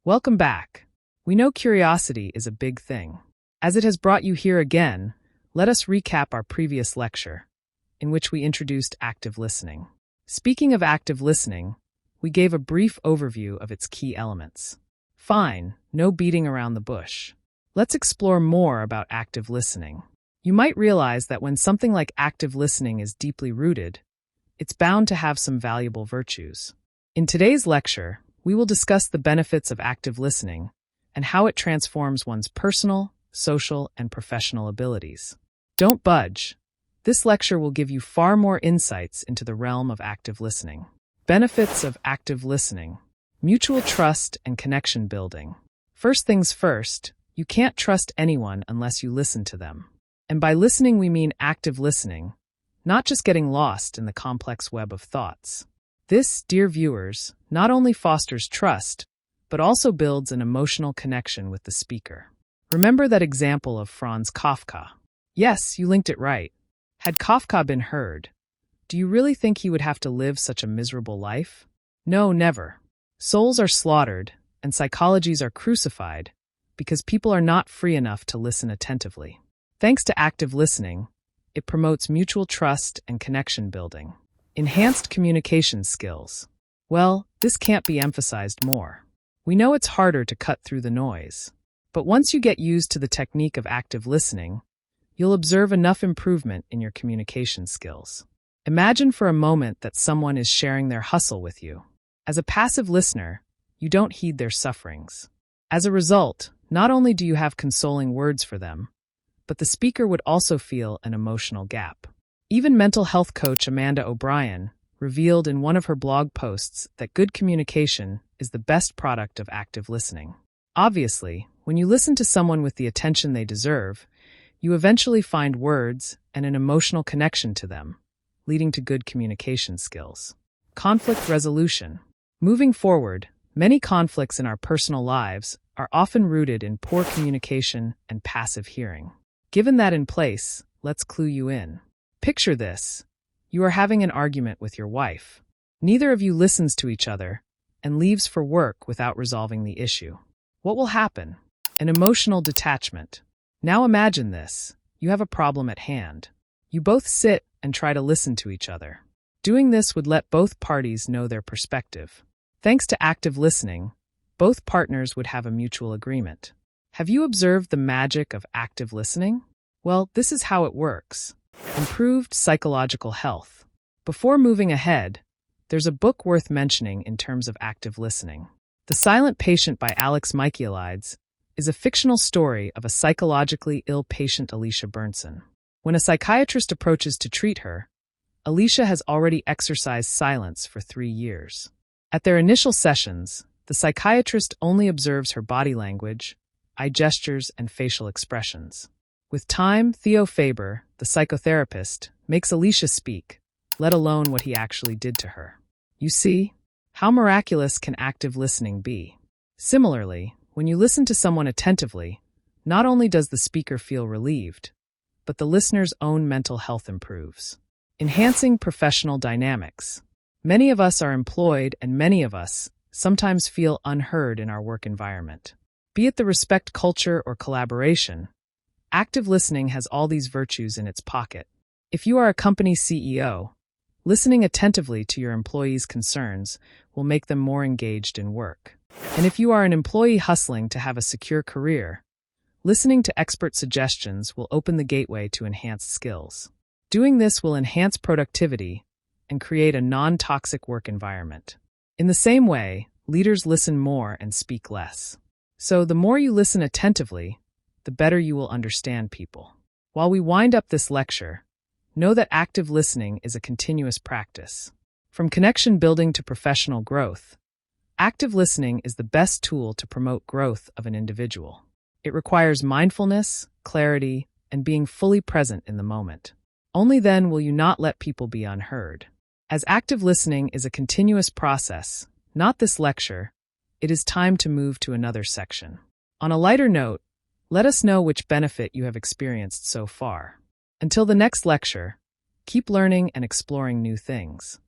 Welcome back. We know curiosity is a big thing. As it has brought you here again, let us recap our previous lecture, in which we introduced active listening. Speaking of active listening, we gave a brief overview of its key elements. Fine, no beating around the bush. Let's explore more about active listening. You might realize that when something like active listening is deeply rooted, it's bound to have some valuable virtues. In today's lecture, we will discuss the benefits of active listening and how it transforms one's personal, social, and professional abilities. Don't budge. This lecture will give you far more insights into the realm of active listening. Benefits of active listening. Mutual trust and connection building. First things first, you can't trust anyone unless you listen to them. And by listening we mean active listening, not just getting lost in the complex web of thoughts. This, dear viewers, not only fosters trust, but also builds an emotional connection with the speaker. Remember that example of Franz Kafka? Yes, you linked it right. Had Kafka been heard, do you really think he would have to live such a miserable life? No, never. Souls are slaughtered, and psychologies are crucified, because people are not free enough to listen attentively. Thanks to active listening, it promotes mutual trust and connection building. Enhanced communication skills. Well, this can't be emphasized more. We know it's harder to cut through the noise, but once you get used to the technique of active listening, you'll observe enough improvement in your communication skills. Imagine for a moment that someone is sharing their hustle with you. As a passive listener, you don't heed their sufferings. As a result, not only do you have consoling words for them, but the speaker would also feel an emotional gap. Even mental health coach Amanda O'Brien revealed in one of her blog posts that good communication is the best product of active listening. Obviously, when you listen to someone with the attention they deserve, you eventually find words and an emotional connection to them, leading to good communication skills. Conflict resolution. Moving forward, many conflicts in our personal lives are often rooted in poor communication and passive hearing. Given that in place, let's clue you in. Picture this. You are having an argument with your wife. Neither of you listens to each other and leaves for work without resolving the issue. What will happen? An emotional detachment. Now imagine this. You have a problem at hand. You both sit and try to listen to each other. Doing this would let both parties know their perspective. Thanks to active listening, both partners would have a mutual agreement. Have you observed the magic of active listening? Well, this is how it works. Improved psychological health. Before moving ahead, there's a book worth mentioning in terms of active listening. The Silent Patient by Alex Michaelides is a fictional story of a psychologically ill patient, Alicia Burnson. When a psychiatrist approaches to treat her, Alicia has already exercised silence for 3 years. At their initial sessions, the psychiatrist only observes her body language, eye gestures, and facial expressions. With time, Theo Faber, the psychotherapist, makes Alicia speak, let alone what he actually did to her. You see, how miraculous can active listening be? Similarly, when you listen to someone attentively, not only does the speaker feel relieved, but the listener's own mental health improves. Enhancing professional dynamics. Many of us are employed, and many of us sometimes feel unheard in our work environment. Be it the respect culture or collaboration, active listening has all these virtues in its pocket. If you are a company CEO, listening attentively to your employees' concerns will make them more engaged in work. And if you are an employee hustling to have a secure career, listening to expert suggestions will open the gateway to enhanced skills. Doing this will enhance productivity and create a non-toxic work environment. In the same way, leaders listen more and speak less. So the more you listen attentively, the better you will understand people. While we wind up this lecture, know that active listening is a continuous practice. From connection building to professional growth, active listening is the best tool to promote growth of an individual. It requires mindfulness, clarity, and being fully present in the moment. Only then will you not let people be unheard. As active listening is a continuous process, not this lecture, it is time to move to another section. On a lighter note, let us know which benefit you have experienced so far. Until the next lecture, keep learning and exploring new things.